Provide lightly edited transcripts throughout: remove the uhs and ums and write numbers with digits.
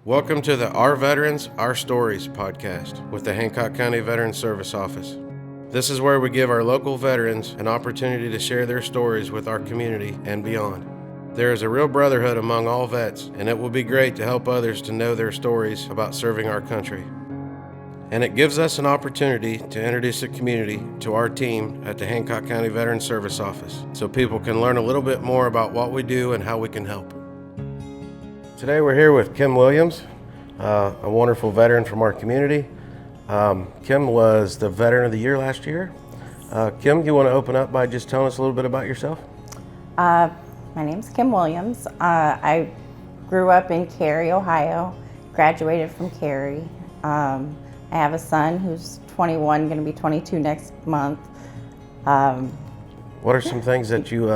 Welcome to the Our Veterans, Our Stories podcast with the Hancock County Veterans Service Office. This is where we give our local veterans an opportunity to share their stories with our community and beyond. There is a real brotherhood among all vets, and it will be great to help others to know their stories about serving our country. And it gives us an opportunity to introduce the community to our team at the Hancock County Veterans Service Office so people can learn a little bit more about what we do and how we can help. Today we're here with Kim Williams, a wonderful veteran from our community. Kim was the Veteran of the Year last year. Kim, you want to open up by just telling us a little bit about yourself? My name's Kim Williams. I grew up in Cary, Ohio, graduated from Cary. I have a son who's 21, going to be 22 next month. What are some things that you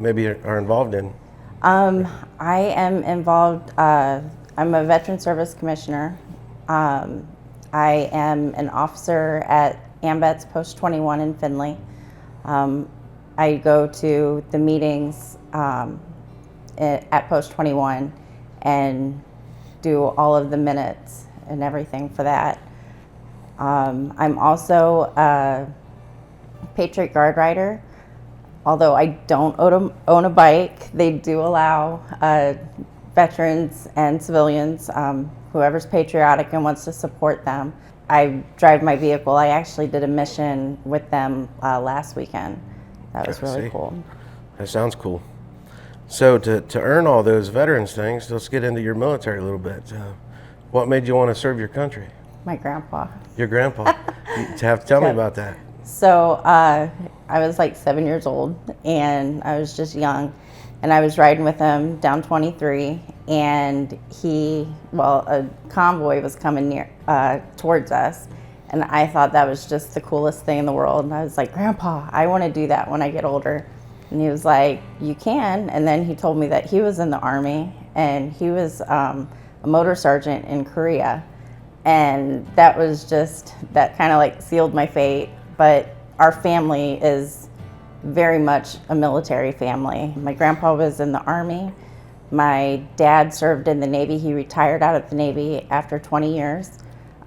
maybe are involved in? I am involved, I'm a Veteran Service Commissioner. I am an officer at AMVETS Post 21 in Findlay. I go to the meetings at Post 21 and do all of the minutes and everything for that. I'm also a Patriot Guard Rider. Although I don't own a bike, they do allow veterans and civilians, whoever's patriotic and wants to support them. I drive my vehicle. I actually did a mission with them last weekend. That was really cool. That sounds cool. So to earn all those veterans things, let's get into your military a little bit. What made you want to serve your country? My grandpa. Your grandpa? You have to tell me about that. So I was like 7 years old, and I was just young, and I was riding with him down 23, and a convoy was coming near towards us, and I thought that was just the coolest thing in the world. And I was like, Grandpa, I want to do that when I get older. And he was like, you can. And then he told me that he was in the Army, and he was a motor sergeant in Korea. And that kind of like sealed my fate. But our family is very much a military family. My grandpa was in the Army. My dad served in the Navy. He retired out of the Navy after 20 years.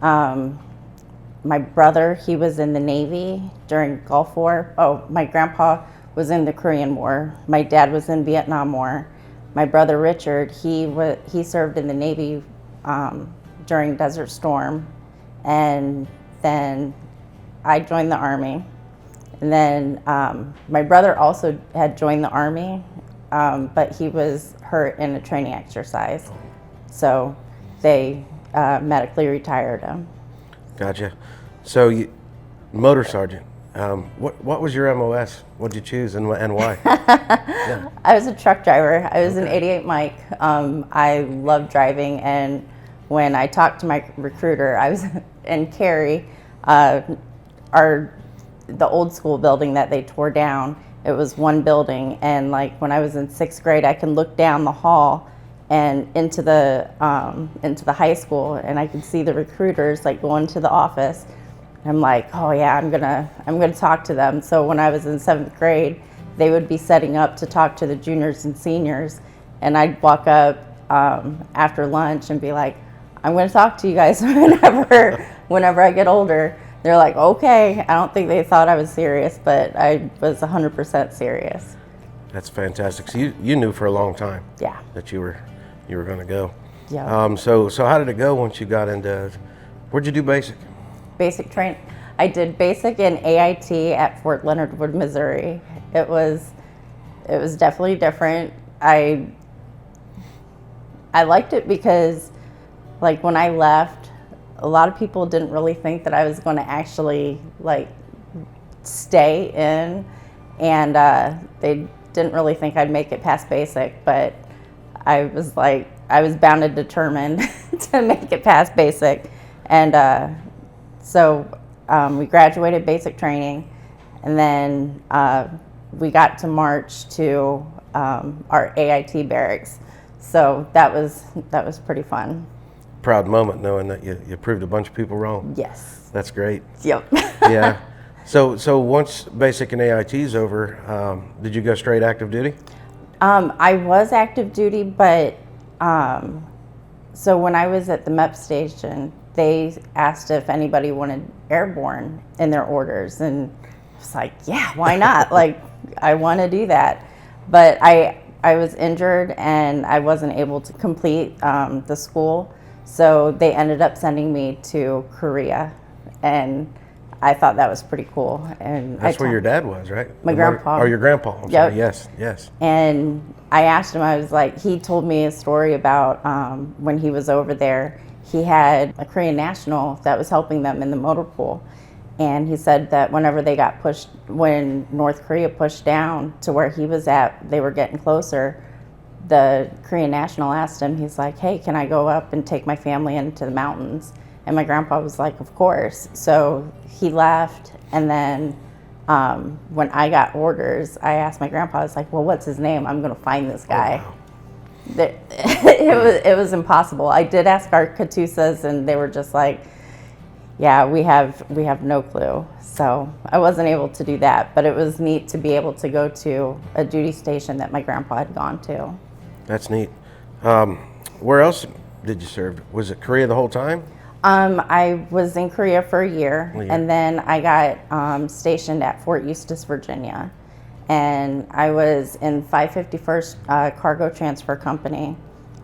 My brother, he was in the Navy during Gulf War. Oh, my grandpa was in the Korean War. My dad was in Vietnam War. My brother Richard, he served in the Navy during Desert Storm. And then I joined the Army. And then my brother also had joined the Army, but he was hurt in a training exercise. So they medically retired him. Gotcha. So motor sergeant, what was your MOS? What did you choose and why? Yeah. I was a truck driver. I was an 88 Mike. I love driving, and when I talked to my recruiter, I was in Cary. The old school building that they tore down, it was one building, and like when I was in 6th grade, I can look down the hall and into the high school, and I could see the recruiters like going to the office. I'm like, oh yeah, I'm gonna talk to them. So when I was in 7th grade, they would be setting up to talk to the juniors and seniors, and I'd walk up after lunch and be like, I'm gonna talk to you guys whenever I get older. They're like, okay. I don't think they thought I was serious, but I was 100% serious. That's fantastic. So you knew for a long time. Yeah. That you were going to go. Yeah. So how did it go once you got into? Where'd you do basic? Basic training. I did basic in AIT at Fort Leonard Wood, Missouri. It was definitely different. I liked it because, like, when I left, a lot of people didn't really think that I was going to actually like stay in, and they didn't really think I'd make it past basic, but I was bound and determined to make it past basic. And so we graduated basic training, and then we got to march to our AIT barracks. So that was pretty fun. Proud moment knowing that you proved a bunch of people wrong. Yes. That's great. Yep. Yeah. So once basic and AIT's over, did you go straight active duty? I was active duty, but So when I was at the MEP station, they asked if anybody wanted airborne in their orders, and I was like, yeah, why not? Like, I want to do that. But I was injured and I wasn't able to complete the school, so they ended up sending me to Korea, and I thought that was pretty cool. And that's where your dad was, right? My grandpa. Or your grandpa. I'm sorry. Yes. And I asked him, I was like, he told me a story about when he was over there, he had a Korean national that was helping them in the motor pool. And he said that whenever they got pushed, when North Korea pushed down to where he was at, they were getting closer. The Korean national asked him, he's like, hey, can I go up and take my family into the mountains? And my grandpa was like, of course. So he left, and then when I got orders, I asked my grandpa, I was like, well, what's his name? I'm going to find this guy. Oh, wow. It was impossible. I did ask our Katusas, and they were just like, yeah, we have no clue. So I wasn't able to do that, but it was neat to be able to go to a duty station that my grandpa had gone to. That's neat. Where else did you serve? Was it Korea the whole time? I was in Korea for a year, and then I got stationed at Fort Eustis, Virginia. And I was in 551st Cargo Transfer Company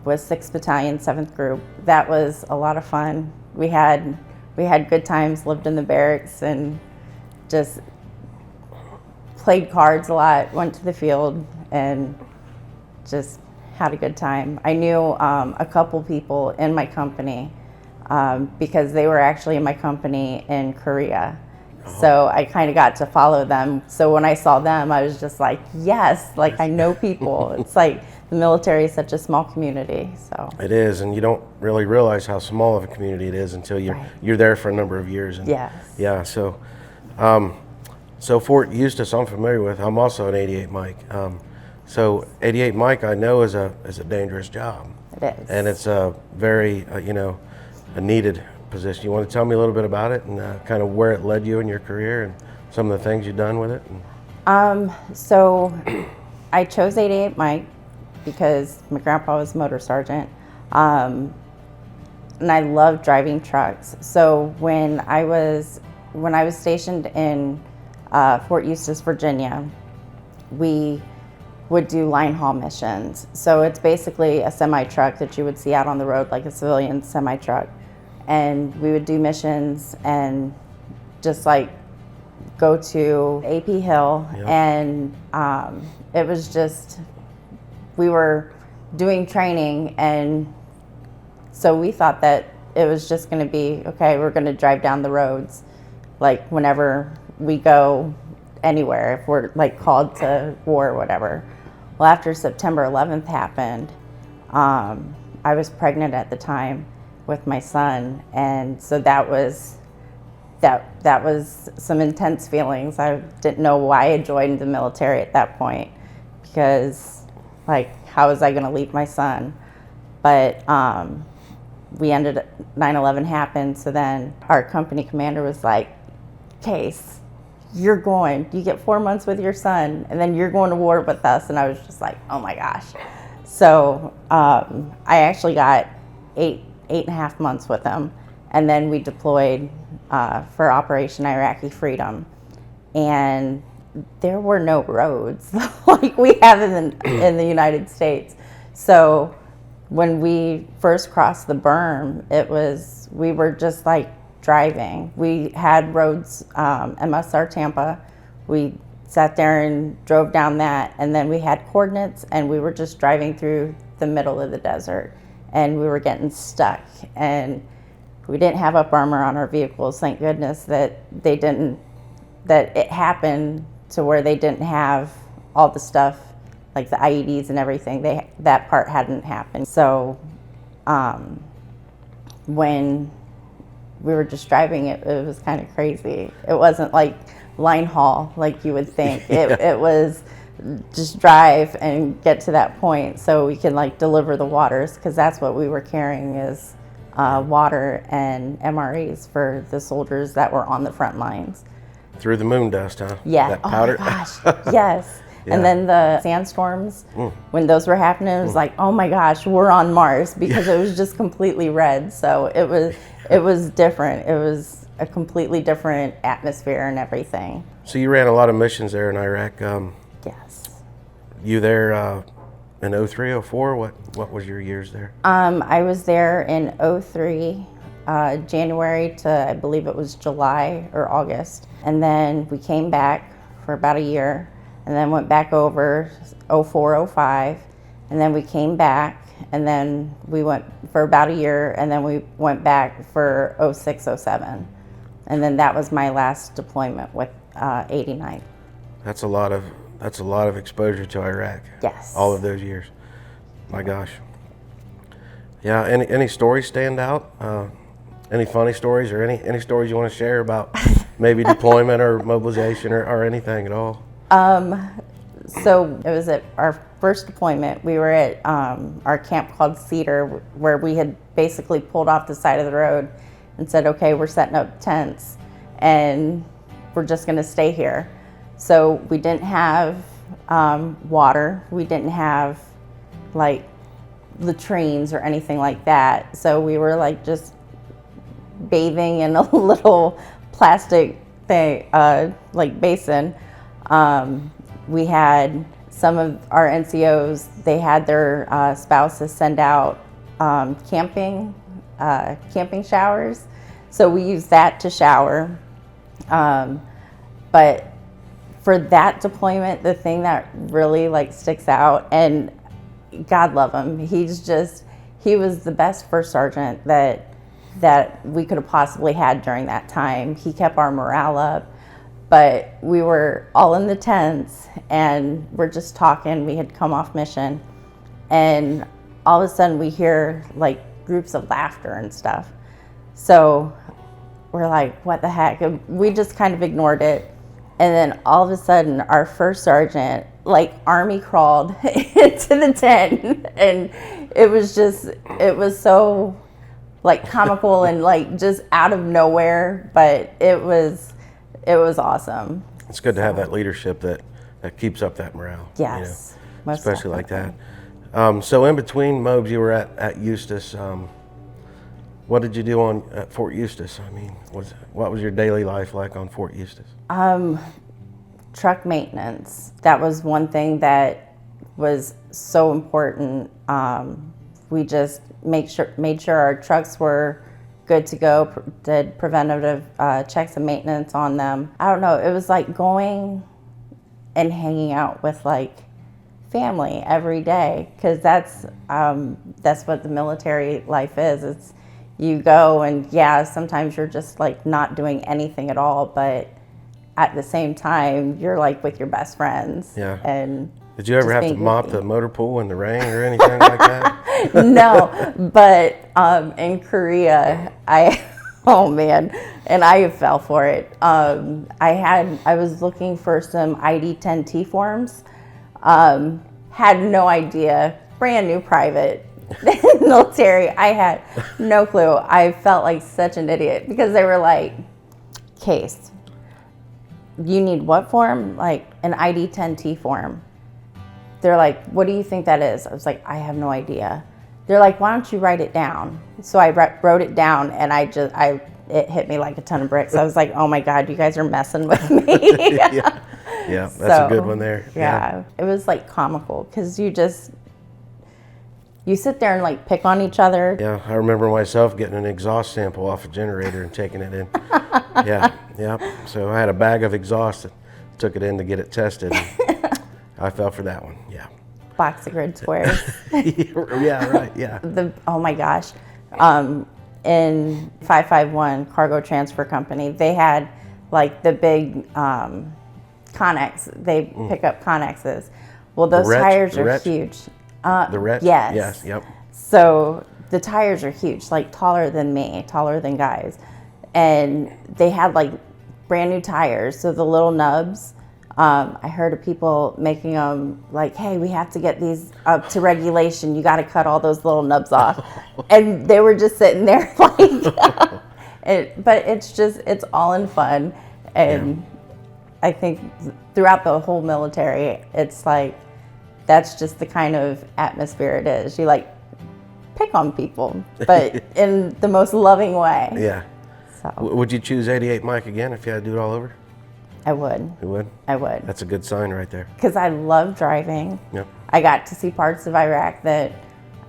with 6th Battalion, 7th Group. That was a lot of fun. We had good times, lived in the barracks, and just played cards a lot, went to the field, and just had a good time. I knew a couple people in my company because they were actually in my company in Korea. So I kind of got to follow them. So when I saw them, I was just like, yes, like I know people. It's like the military is such a small community. So it is, and you don't really realize how small of a community it is until you're there for a number of years. And yes. Yeah. So, so Fort Eustis, I'm familiar with. I'm also an 88 Mike. So 88 Mike, I know is a dangerous job. It is. And it's a very a needed position. You want to tell me a little bit about it and kind of where it led you in your career and some of the things you've done with it? So I chose 88 Mike because my grandpa was a motor sergeant, and I love driving trucks. So when I was stationed in Fort Eustis, Virginia, we would do line haul missions. So it's basically a semi truck that you would see out on the road, like a civilian semi truck. And we would do missions and just like go to AP Hill. Yep. And it was just, we were doing training, and so we thought that it was just going to be, okay, we're going to drive down the roads like whenever we go anywhere, if we're like called to war or whatever. Well, after September 11th happened, I was pregnant at the time with my son, and so that was some intense feelings. I didn't know why I joined the military at that point, because like, how was I going to leave my son? But we ended 9/11 happened, so then our company commander was like, Case, you get 4 months with your son, and then you're going to war with us. And I was just like, oh my gosh. So I actually got 8.5 months with him, and then we deployed for Operation Iraqi Freedom, and there were no roads like we have in the United States. So when we first crossed the berm, we were just like driving. We had roads, MSR Tampa. We sat there and drove down that, and then we had coordinates, and we were just driving through the middle of the desert, and we were getting stuck, and we didn't have up armor on our vehicles. Thank goodness that it happened to where they didn't have all the stuff like the IEDs and everything. That part hadn't happened. So when we were just driving, it was kind of crazy. It wasn't like line haul like you would think. It was just drive and get to that point so we can like deliver the waters, because that's what we were carrying is water and MREs for the soldiers that were on the front lines. Through the moon dust, huh? Yeah. That powder. Oh my gosh. Yes. Yeah. And then the sandstorms, when those were happening, it was like, oh my gosh, we're on Mars, because it was just completely red. So it was different. It was a completely different atmosphere and everything. So you ran a lot of missions there in Iraq. Yes. You there in 03, 04? What was your years there? I was there in 03, January to, I believe it was July or August. And then we came back for about a year, and then went back over 04, 05. And then we came back, and then we went for about a year, and then we went back for 06, 07. And then that was my last deployment with 89. That's a lot of exposure to Iraq. Yes. All of those years. My gosh. Yeah. Any stories stand out? Any funny stories, or any stories you want to share about maybe deployment or mobilization or anything at all? So it was at our first deployment. We were at our camp called Cedar, where we had basically pulled off the side of the road and said, okay, we're setting up tents and we're just going to stay here. So we didn't have water. We didn't have like latrines or anything like that. So we were like just bathing in a little plastic thing, like basin. We had some of our NCOs, they had their spouses send out camping showers. So we used that to shower. But for that deployment, the thing that really like sticks out, and God love him, he was the best first sergeant that we could have possibly had during that time. He kept our morale up. But we were all in the tents and we're just talking. We had come off mission, and all of a sudden we hear like groups of laughter and stuff. So we're like, what the heck? And we just kind of ignored it. And then all of a sudden our first sergeant like army crawled into the tent, and it was so like comical and like just out of nowhere, but it was awesome. It's good to have that leadership that keeps up that morale. Yes, especially like that. So in between mobs, you were at Eustis. What did you do at Fort Eustis? I mean, what was your daily life like on Fort Eustis? Truck maintenance. That was one thing that was so important. We just made sure our trucks were good to go, did preventative checks and maintenance on them. I don't know, it was like going and hanging out with like family every day, because that's what the military life is. It's you go and yeah, sometimes you're just like not doing anything at all, but at the same time you're like with your best friends. Yeah. And did you ever have to mop the motor pool in the rain or anything like that? No, but in Korea, oh man, and I fell for it. I was looking for some ID-10T forms, had no idea, brand new private military. I had no clue. I felt like such an idiot because they were like, Case, you need what form? Like an ID-10T form. They're like, what do you think that is? I was like, I have no idea. They're like, why don't you write it down? So I wrote it down, and it hit me like a ton of bricks. I was like, oh my God, you guys are messing with me. Yeah, that's a good one there. Yeah, it was like comical because you sit there and like pick on each other. Yeah, I remember myself getting an exhaust sample off a generator and taking it in. Yeah. So I had a bag of exhaust and took it in to get it tested. I fell for that one. Yeah. Box of grid squares. Yeah, right. Yeah. Oh my gosh. In 551 Cargo Transfer Company, they had like the big Connex. They pick up Connexes. Well, those tires are huge. The Rets? Yes. Yes, yep. So the tires are huge, like taller than me, taller than guys. And they had like brand new tires. So the little nubs, I heard of people making them like, hey, we have to get these up to regulation. You got to cut all those little nubs off. And they were just sitting there like, but it's all in fun. And I think throughout the whole military, it's like, that's just the kind of atmosphere it is. You like pick on people, but in the most loving way. Yeah. So Would you choose 88 Mike again if you had to do it all over? I would. You would? I would. That's a good sign right there. Because I love driving. Yep. I got to see parts of Iraq that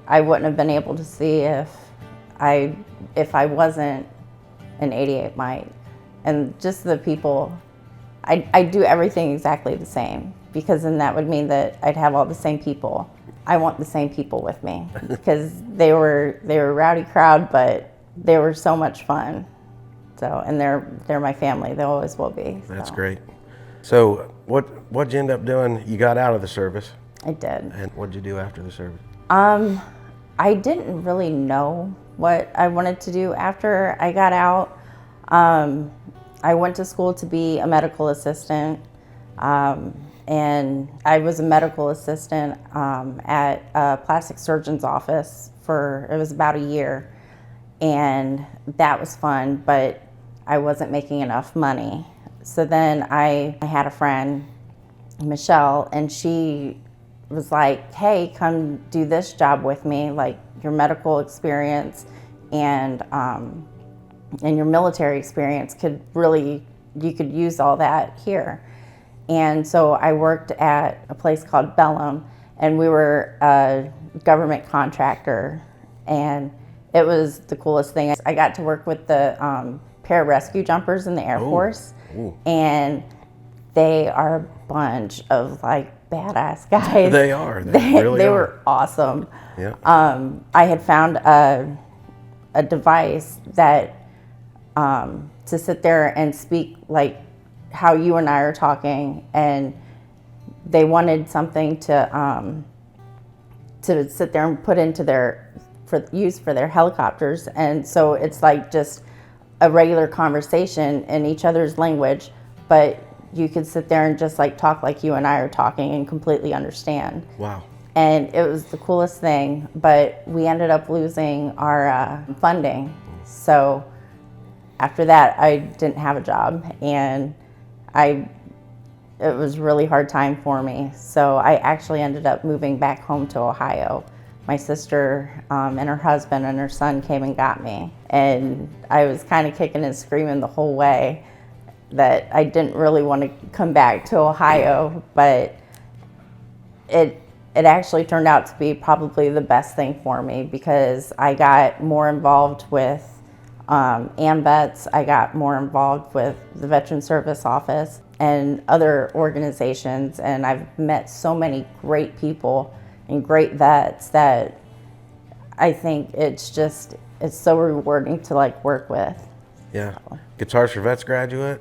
I wouldn't have been able to see if I wasn't an 88 Mike. And just the people, I do everything exactly the same, because then that would mean that I'd have all the same people. I want the same people with me because they were a rowdy crowd, but they were so much fun. So, and they're my family. They always will be. That's great. So what'd you end up doing? You got out of the service. I did. And what'd you do after the service? I didn't really know what I wanted to do after I got out. I went to school to be a medical assistant, and I was a medical assistant at a plastic surgeon's office it was about a year, and that was fun, but I wasn't making enough money. So then I had a friend, Michelle, and she was like, hey, come do this job with me, like your medical experience and your military experience you could use all that here. And so I worked at a place called Bellum, and we were a government contractor, and it was the coolest thing. I got to work with the pararescue jumpers in the Air Force, and they are a bunch of like badass guys. They are. They really are. were awesome. Yeah. I had found a device that to sit there and speak like how you and I are talking, and they wanted something to sit there and put into use for their helicopters. And so it's like just a regular conversation in each other's language, but you could sit there and just like talk like you and I are talking and completely understand. Wow. And it was the coolest thing, but we ended up losing our funding. So after that, I didn't have a job, and it was a really hard time for me. So I actually ended up moving back home to Ohio. My sister and her husband and her son came and got me, and I was kind of kicking and screaming the whole way that I didn't really want to come back to Ohio, but it actually turned out to be probably the best thing for me, because I got more involved with AMVETS. I got more involved with the Veteran Service Office and other organizations, and I've met so many great people and great vets that I think it's so rewarding to like work with. Yeah. Guitars for Vets graduate?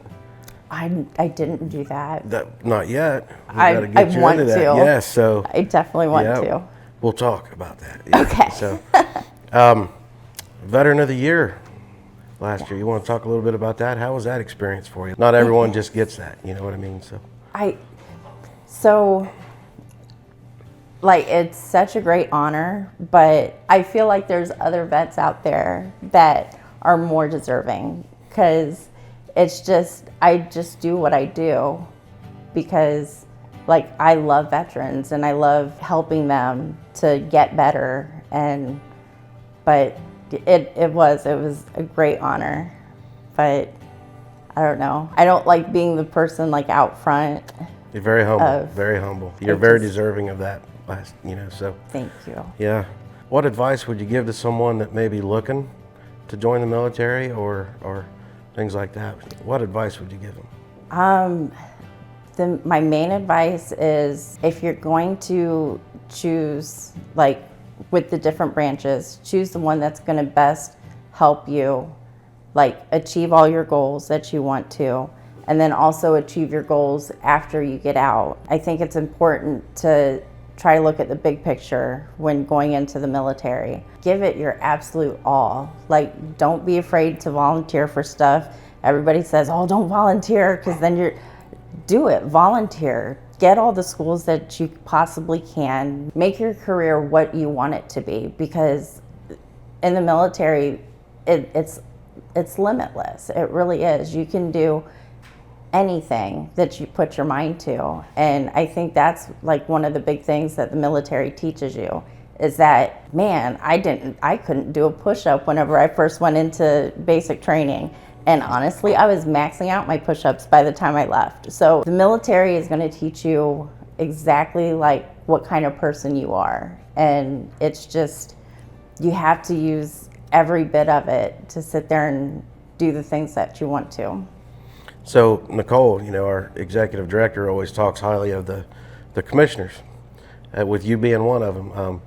I didn't do that. Not yet. I want to. Yes, so I definitely want to. We'll talk about that. Yeah. Okay. So, Veteran of the Year last year. You want to talk a little bit about that? How was that experience for you? Not everyone just gets that. You know what I mean? So like, it's such a great honor, but I feel like there's other vets out there that are more deserving, because I just do what I do because like I love veterans and I love helping them to get better, but it was a great honor. But I don't know. I don't like being the person like out front. You're very humble. Very humble. You're very deserving of that. So. Thank you. Yeah. What advice would you give to someone that may be looking to join the military or things like that? What advice would you give them? My main advice is, if you're going to choose, like with the different branches, choose the one that's going to best help you, like achieve all your goals that you want to, and then also achieve your goals after you get out. I think it's important to try to look at the big picture when going into the military. Give it your absolute all. Like, don't be afraid to volunteer for stuff. Everybody says, oh, don't volunteer, because then do it, volunteer. Get all the schools that you possibly can. Make your career what you want it to be, because in the military, it's limitless. It really is. You can do anything that you put your mind to. And I think that's like one of the big things that the military teaches you is that, man, I couldn't do a push-up whenever I first went into basic training. And honestly, I was maxing out my push-ups by the time I left. So the military is going to teach you exactly like what kind of person you are. And it's just, you have to use every bit of it to sit there and do the things that you want to. So Nicole, our executive director always talks highly of the commissioners, with you being one of them.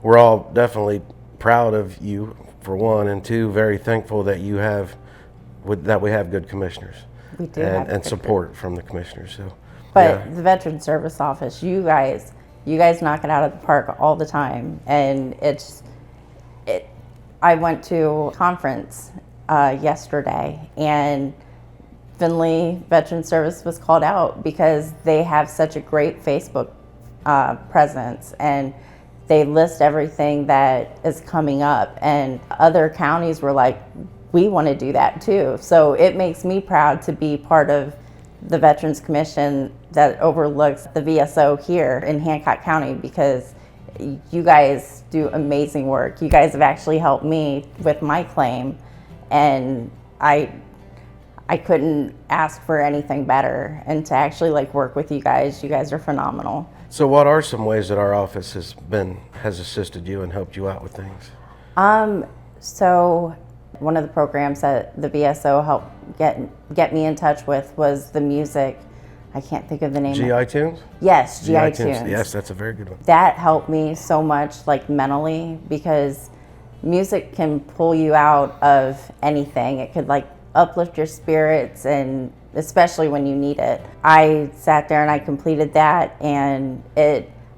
We're all definitely proud of you, for one, and two, very thankful that we have good commissioners. We do and support from the commissioners. So, but the Veteran Service Office, you guys knock it out of the park all the time, and I went to a conference yesterday, and Findlay Veteran Service was called out because they have such a great Facebook presence, and they list everything that is coming up, and other counties were like, we want to do that too. So it makes me proud to be part of the Veterans Commission that overlooks the VSO here in Hancock County, because you guys do amazing work. You guys have actually helped me with my claim, and I couldn't ask for anything better. And to actually work with you guys are phenomenal. So what are some ways that our office has assisted you and helped you out with things? So one of the programs that the VSO helped get me in touch with was the music. I can't think of the name. GI Tunes? Yes, GI Tunes. Yes, that's a very good one. That helped me so much, mentally, because music can pull you out of anything. It could uplift your spirits, and especially when you need it. I sat there and I completed that, and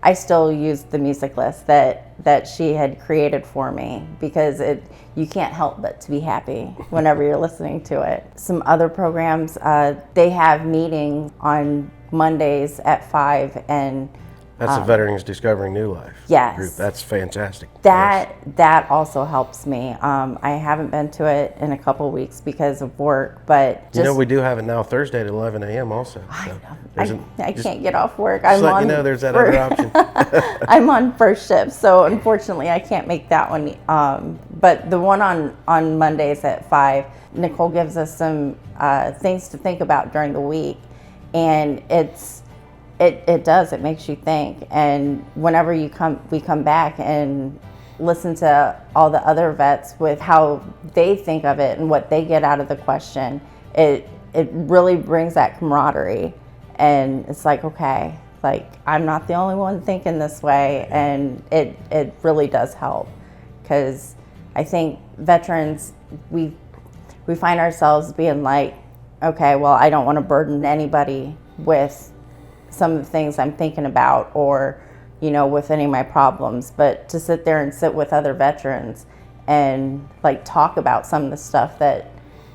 I still use the music list that she had created for me, because you can't help but to be happy whenever you're listening to it. Some other programs, they have meetings on Mondays at 5, and that's the Veterans Discovering New Life group. That's fantastic. That also helps me. I haven't been to it in a couple of weeks because of work, but we do have it now Thursday at 11 a.m. also. So I can't get off work. There's that other option. I'm on first shift, so unfortunately I can't make that one. But the one on Mondays at 5, Nicole gives us some things to think about during the week, and it makes you think. And whenever we come back and listen to all the other vets with how they think of it and what they get out of the question, it really brings that camaraderie. And it's okay, I'm not the only one thinking this way, and it really does help, because I think veterans, we find ourselves being okay, well, I don't want to burden anybody with some of the things I'm thinking about, or with any of my problems, but to sit there and sit with other veterans and talk about some of the stuff that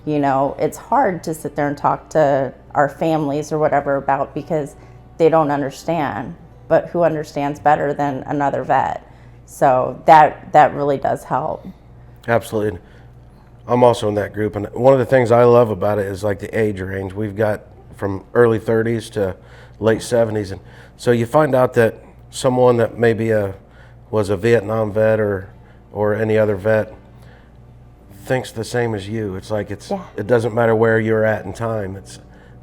it's hard to sit there and talk to our families or whatever about, because they don't understand. But who understands better than another vet? So that really does help. Absolutely. I'm also in that group, and one of the things I love about it is the age range. We've got from early 30s to late 70s, and so you find out that someone that maybe was a Vietnam vet or any other vet thinks the same as you. It doesn't matter where you're at in time.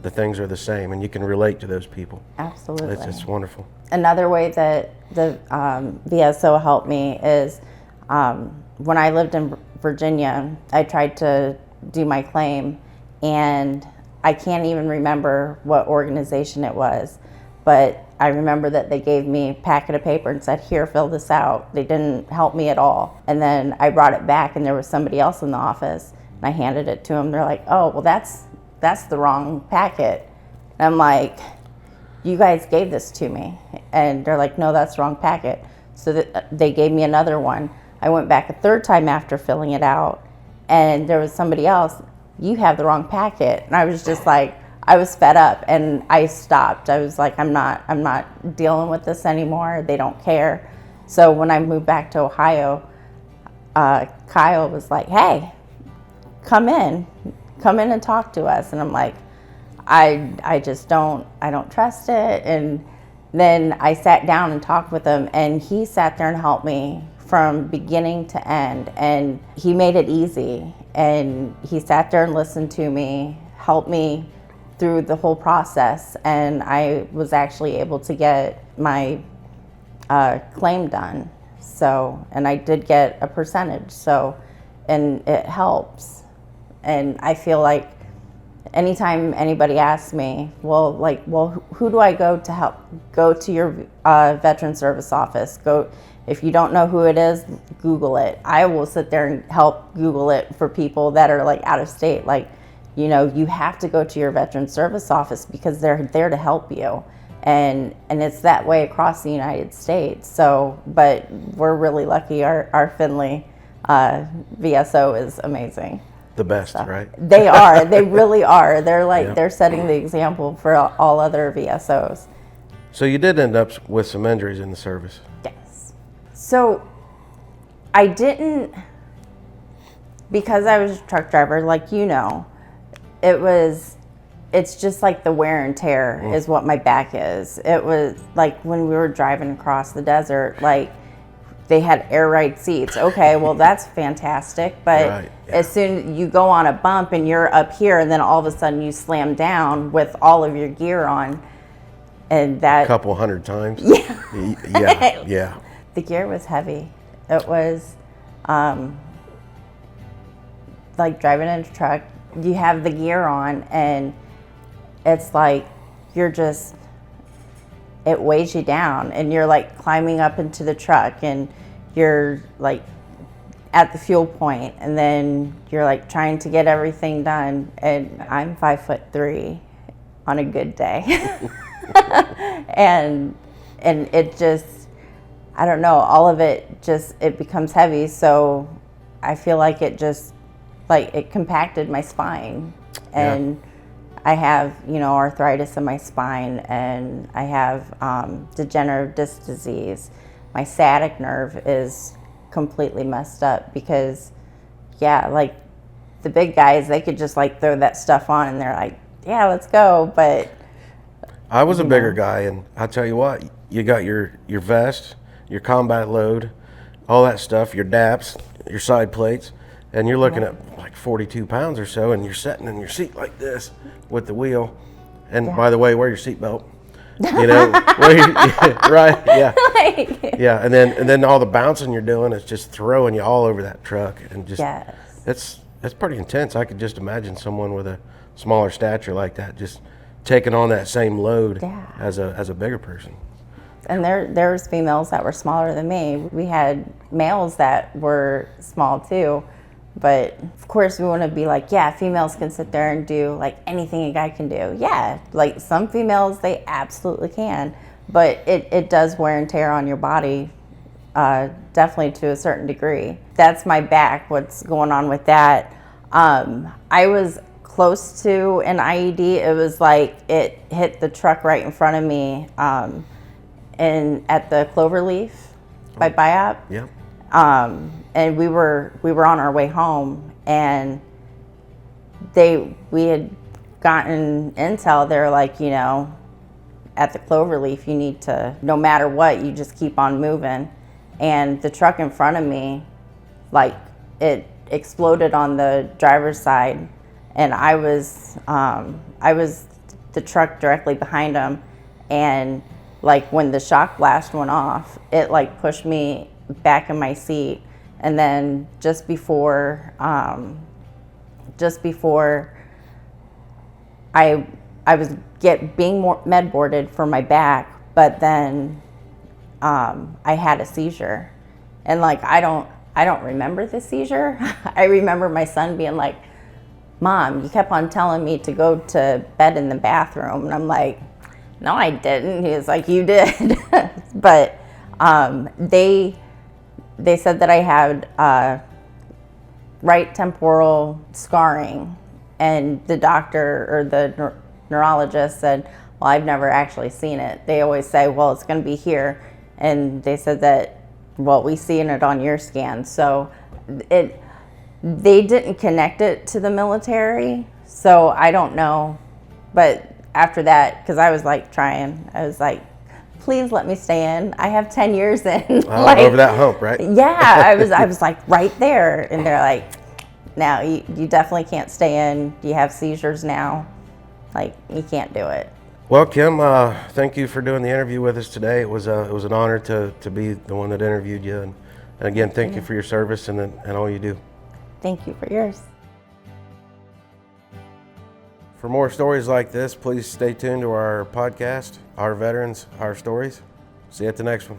The things are the same, and you can relate to those people. Absolutely. It's wonderful. Another way that the VSO helped me is when I lived in Virginia, I tried to do my claim, and I can't even remember what organization it was, but I remember that they gave me a packet of paper and said, here, fill this out. They didn't help me at all. And then I brought it back, and there was somebody else in the office, and I handed it to them. They're like, oh, well, that's the wrong packet. And I'm like, you guys gave this to me. And they're like, no, that's the wrong packet. So they gave me another one. I went back a third time after filling it out, and there was somebody else, you have the wrong packet. And I was just I was fed up, and I stopped. I was I'm not dealing with this anymore. They don't care. So when I moved back to Ohio, Kyle was like, hey, come in and talk to us. And I'm like, I just don't trust it. And then I sat down and talked with him, and he sat there and helped me from beginning to end, and he made it easy. And he sat there and listened to me, helped me through the whole process, and I was actually able to get my claim done. So, and I did get a percentage, so, and it helps. And I feel like anytime anybody asks me, well, who do I go to help? Go to your veteran service office. Go, if you don't know who it is, Google it. I will sit there and help Google it for people that are like out of state. Like, you know, you have to go to your veteran service office because they're there to help you. And it's that way across the United States. So, but we're really lucky. Our Findlay VSO is amazing. The best, right? They are. They really are. They're like, they're setting the example for all other VSOs. So you did end up with some injuries in the service. Yes. So I didn't, because I was a truck driver, like, you know, it's just like the wear and tear is what my back is. It was like when we were driving across the desert, like they had air ride seats. Okay, well, that's fantastic. But as soon you go on a bump and you're up here, and then all of a sudden you slam down with all of your gear on, and that couple hundred times. Yeah. The gear was heavy. It was like driving in a truck. You have the gear on, and it's like it weighs you down, and you're like climbing up into the truck, and you're like at the fuel point, and then you're like trying to get everything done. And I'm 5'3" on a good day. and it just, I don't know, all of it just, it becomes heavy. So I feel like it just, like, it compacted my spine. And I have, you know, arthritis in my spine, and I have degenerative disc disease. My sciatic nerve is completely messed up because, like the big guys, they could just like throw that stuff on and they're like, yeah, let's go. But I was a bigger guy, and I tell you what, you got your vest, your combat load, all that stuff, your DAPs, your side plates, and you're looking at like 42 pounds or so, and you're sitting in your seat like this with the wheel. And by the way, wear your seatbelt. You know, right? Yeah, yeah. And then all the bouncing you're doing is just throwing you all over that truck, and just that's pretty intense. I could just imagine someone with a smaller stature like that just taking on that same load as a bigger person. And there was females that were smaller than me. We had males that were small too. But of course we want to be like, females can sit there and do like anything a guy can do. Yeah, like some females, they absolutely can. But it does wear and tear on your body, definitely to a certain degree. That's my back, what's going on with that. I was close to an IED. It was like it hit the truck right in front of me and at the Cloverleaf by Biop. Yeah. And we were on our way home, and we had gotten intel. They're like, you know, at the Cloverleaf, you need to, no matter what, you just keep on moving. And the truck in front of me, like, it exploded on the driver's side, and I was the truck directly behind him. And like when the shock blast went off, it like pushed me back in my seat. And then just before I was being med boarded for my back, but then I had a seizure, and like I don't remember the seizure. I remember my son being like, "Mom, you kept on telling me to go to bed in the bathroom," and I'm like, "No, I didn't." He was like, "You did." But they said that I had right temporal scarring, and the doctor or the neurologist said, well, I've never actually seen it. They always say, well, it's going to be here. And they said that, well, we seen it on your scan. So they didn't connect it to the military. So I don't know But after that, because I was like trying, I was like, please let me stay in. I have 10 years in. Like, over that hump, right? Yeah, I was like right there. And they're like, no, you definitely can't stay in. You have seizures now. Like, you can't do it. Well, Kim, thank you for doing the interview with us today. It was an honor to be the one that interviewed you. And again, thank you for your service and all you do. Thank you for yours. For more stories like this, please stay tuned to our podcast, Our Veterans, Our Stories. See you at the next one.